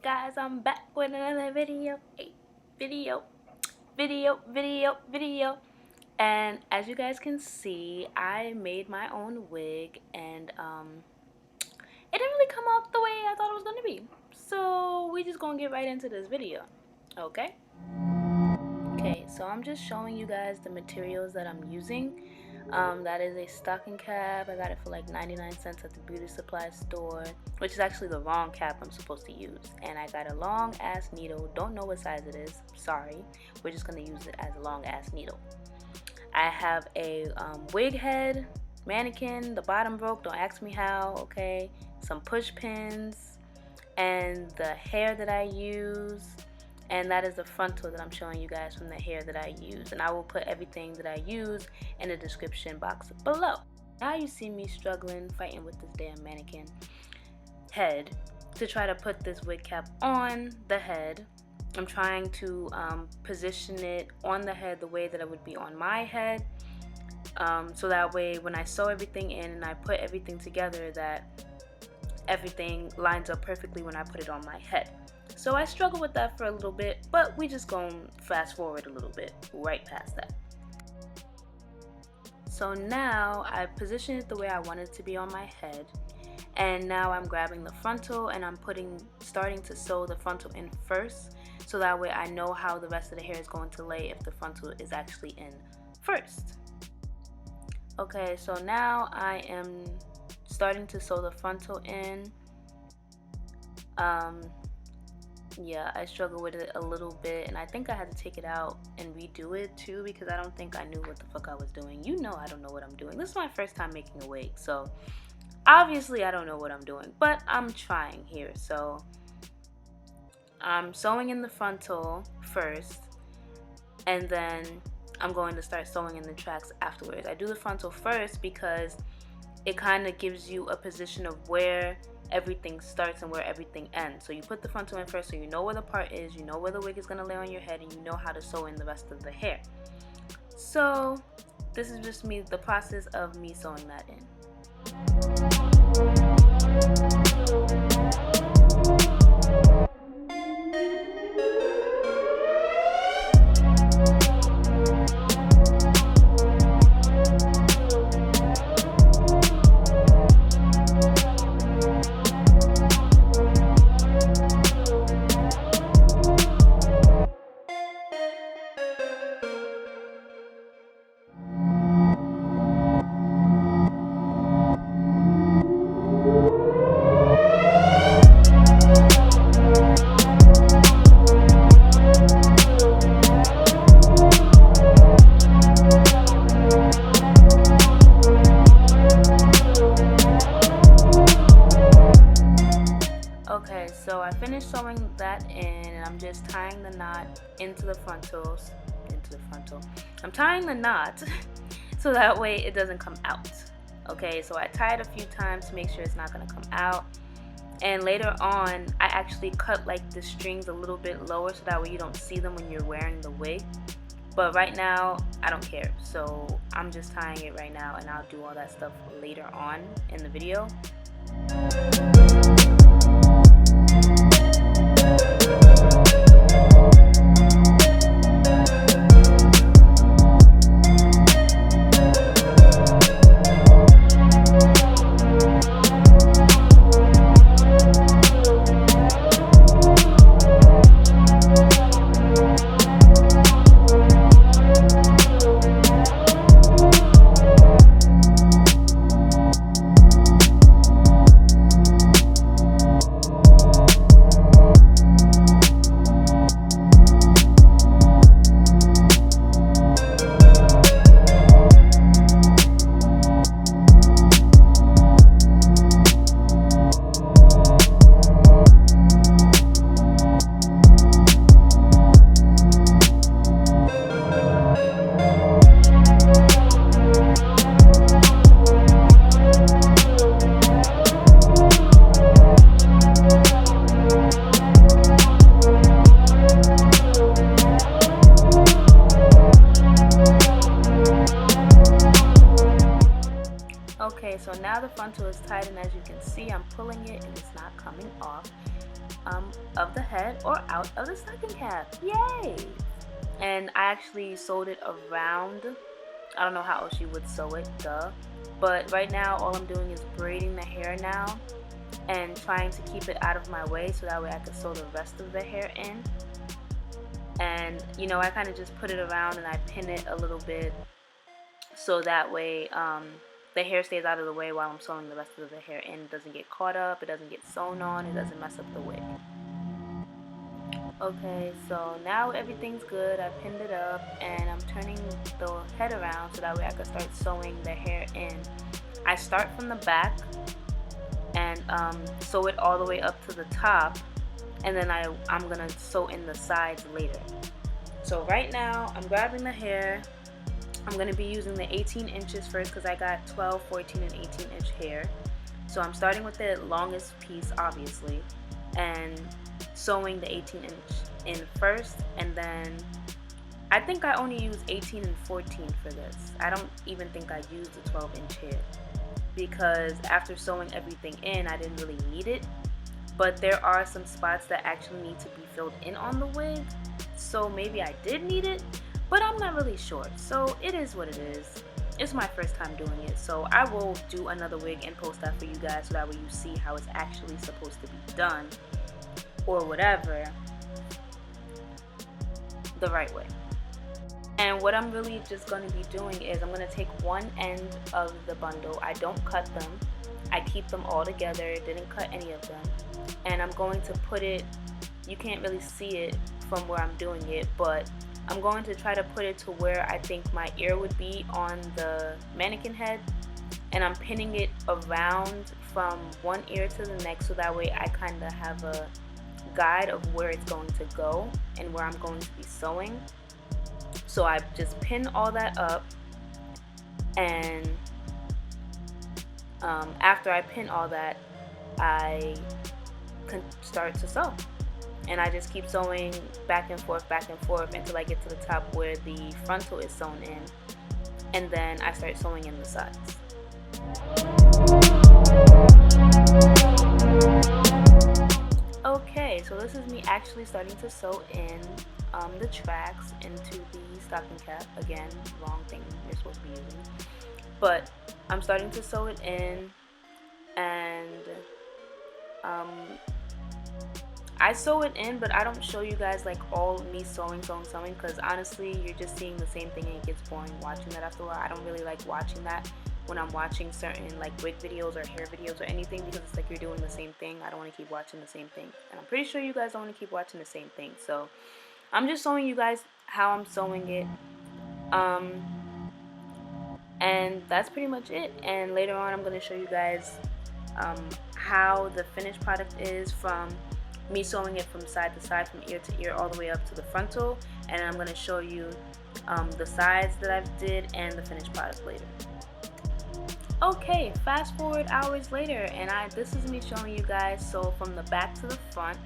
guys, I'm back with another video. Video. And as you guys can see, I made my own wig, and it didn't really come out the way I thought it was gonna be. So we just gonna get right into this video. Okay, so I'm just showing you guys the materials that I'm using. That is a stocking cap. I got it for like 99 cents at the beauty supply store, which is actually the wrong cap I'm supposed to use. And I got a long ass needle. Don't know what size it is, sorry. We're just gonna use it as a long ass needle. I have a wig head, mannequin. The bottom broke, don't ask me how. Okay, some push pins, and the hair that I use. And that is the frontal that I'm showing you guys from the hair that I use. And I will put everything that I use in the description box below. Now you see me struggling, fighting with this damn mannequin head to try to put this wig cap on the head. I'm trying to position it on the head the way that it would be on my head. So that way when I sew everything in and I put everything together, that everything lines up perfectly when I put it on my head. So I struggled with that for a little bit, but we just gonna fast forward a little bit right past that. So now I positioned it the way I wanted it to be on my head, and now I'm grabbing the frontal and I'm starting to sew the frontal in first, so that way I know how the rest of the hair is going to lay if the frontal is actually in first. Okay, so now I am starting to sew the frontal in. Yeah, I struggled with it a little bit, and I think I had to take it out and redo it too, because I don't think I knew what the fuck I was doing. You know I don't know what I'm doing. This is my first time making a wig, so obviously I don't know what I'm doing, but I'm trying here. So I'm sewing in the frontal first, and then I'm going to start sewing in the tracks afterwards. I do the frontal first because it kind of gives you a position of where everything starts and where everything ends. So you put the frontal in first, so you know where the part is, you know where the wig is going to lay on your head, and you know how to sew in the rest of the hair. So this is just the process of me sewing that in. Okay, so I finished sewing that in, and I'm just tying the knot into the frontal. I'm tying the knot so that way it doesn't come out. Okay, so I tie it a few times to make sure it's not going to come out. And later on, I actually cut like the strings a little bit lower so that way you don't see them when you're wearing the wig. But right now, I don't care. So I'm just tying it right now, and I'll do all that stuff later on in the video. Okay, so now the frontal is tight, and as you can see, I'm pulling it and it's not coming off. of the head or out of the stocking cap. Yay! And I actually sewed it around. I don't know how else you would sew it, duh. But right now all I'm doing is braiding the hair now and trying to keep it out of my way so that way I can sew the rest of the hair in. And you know, I kind of just put it around and I pin it a little bit so that way the hair stays out of the way while I'm sewing the rest of the hair in. It doesn't get caught up, it doesn't get sewn on, it doesn't mess up the wig. Okay, so now everything's good. I pinned it up and I'm turning the head around so that way I can start sewing the hair in. I start from the back and sew it all the way up to the top, and then I'm gonna sew in the sides later. So right now I'm grabbing the hair. I'm gonna be using the 18 inches first because I got 12, 14, and 18 inch hair. So I'm starting with the longest piece, obviously, and sewing the 18 inch in first, and then I think I only use 18 and 14 for this. I don't even think I used the 12 inch hair because after sewing everything in I didn't really need it, but there are some spots that actually need to be filled in on the wig, so maybe I did need it, but I'm not really sure. So it is what it is. It's my first time doing it, so I will do another wig and post that for you guys so that way you see how it's actually supposed to be done, or whatever, the right way. And what I'm really just going to be doing is I'm going to take one end of the bundle. I don't cut them. I keep them all together. Didn't cut any of them. And I'm going to put it, you can't really see it from where I'm doing it, but I'm going to try to put it to where I think my ear would be on the mannequin head. And I'm pinning it around from one ear to the next so that way I kind of have a guide of where it's going to go and where I'm going to be sewing. So I just pin all that up, and after I pin all that, I can start to sew, and I just keep sewing back and forth until I get to the top where the frontal is sewn in, and then I start sewing in the sides. Okay, so this is me actually starting to sew in the tracks into the stocking cap. Again, wrong thing you're supposed to be using. But I'm starting to sew it in, and I sew it in, but I don't show you guys like all me sewing, because honestly, you're just seeing the same thing and it gets boring watching that after a while. I don't really like watching that when I'm watching certain like wig videos or hair videos or anything, because it's like you're doing the same thing. I don't want to keep watching the same thing, and I'm pretty sure you guys don't want to keep watching the same thing. So I'm just showing you guys how I'm sewing it, and that's pretty much it. And later on I'm going to show you guys how the finished product is from me sewing it from side to side, from ear to ear, all the way up to the frontal. And I'm going to show you the sides that I've did and the finished product later. Okay, fast forward hours later, and this is me showing you guys. So from the back to the front,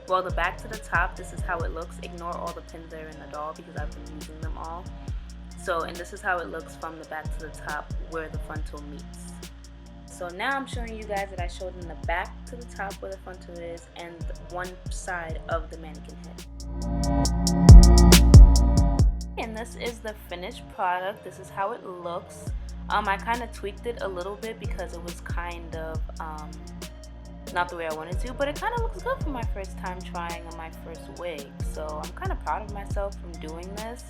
well, the back to the top, this is how it looks. Ignore all the pins that are in the doll because I've been using them all. So, and this is how it looks from the back to the top where the frontal meets. So now I'm showing you guys that I showed in the back to the top where the frontal is and one side of the mannequin head. And this is the finished product. This is how it looks. I kind of tweaked it a little bit because it was kind of not the way I wanted to, but it kind of looks good for my first time trying on my first wig. So I'm kind of proud of myself from doing this.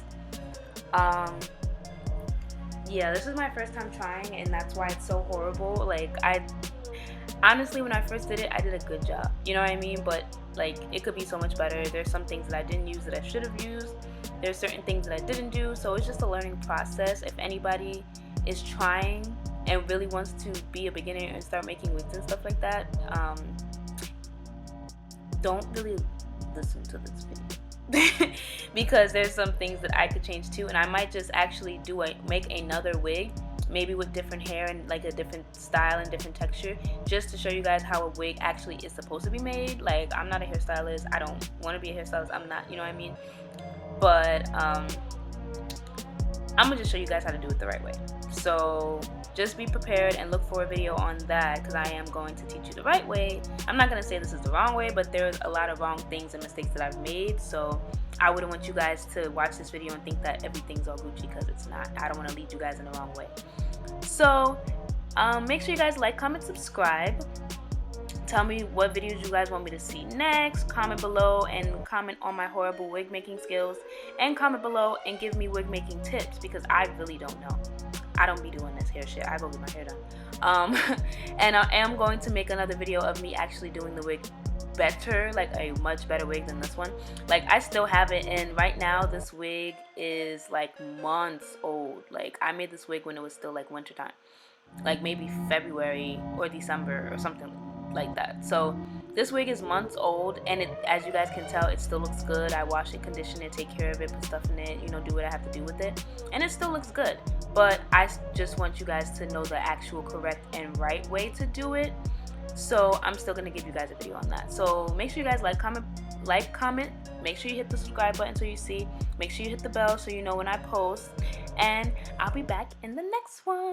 Yeah, this is my first time trying, and that's why it's so horrible. Like, honestly, when I first did it, I did a good job, you know what I mean? But like, it could be so much better. There's some things that I didn't use that I should have used. There's certain things that I didn't do, so it's just a learning process. If anybody is trying and really wants to be a beginner and start making wigs and stuff like that, don't really listen to this video because there's some things that I could change too, and I might just actually make another wig, maybe with different hair and like a different style and different texture, just to show you guys how a wig actually is supposed to be made. Like, I'm not a hairstylist, I don't want to be a hairstylist, I'm not, you know what I mean? But I'm gonna just show you guys how to do it the right way. So just be prepared and look for a video on that, because I am going to teach you the right way. I'm not going to say this is the wrong way, but there's a lot of wrong things and mistakes that I've made, so I wouldn't want you guys to watch this video and think that everything's all Gucci, because it's not. I don't want to lead you guys in the wrong way. So make sure you guys like, comment, subscribe. Tell me what videos you guys want me to see next. Comment below and comment on my horrible wig making skills, and comment below and give me wig making tips, because I really don't know. I don't be doing this hair shit. I go get my hair done. And I am going to make another video of me actually doing the wig better, like a much better wig than this one. Like, I still have it, and right now this wig is like months old. Like, I made this wig when it was still like winter time, like maybe February or December or something like that. So this wig is months old, and it, as you guys can tell, it still looks good. I wash it, condition it, take care of it, put stuff in it, you know, do what I have to do with it, and it still looks good. But I just want you guys to know the actual correct and right way to do it. So I'm still gonna give you guys a video on that. So make sure you guys like, comment. Make sure you hit the subscribe button so you see. Make sure you hit the bell so you know when I post. And I'll be back in the next one.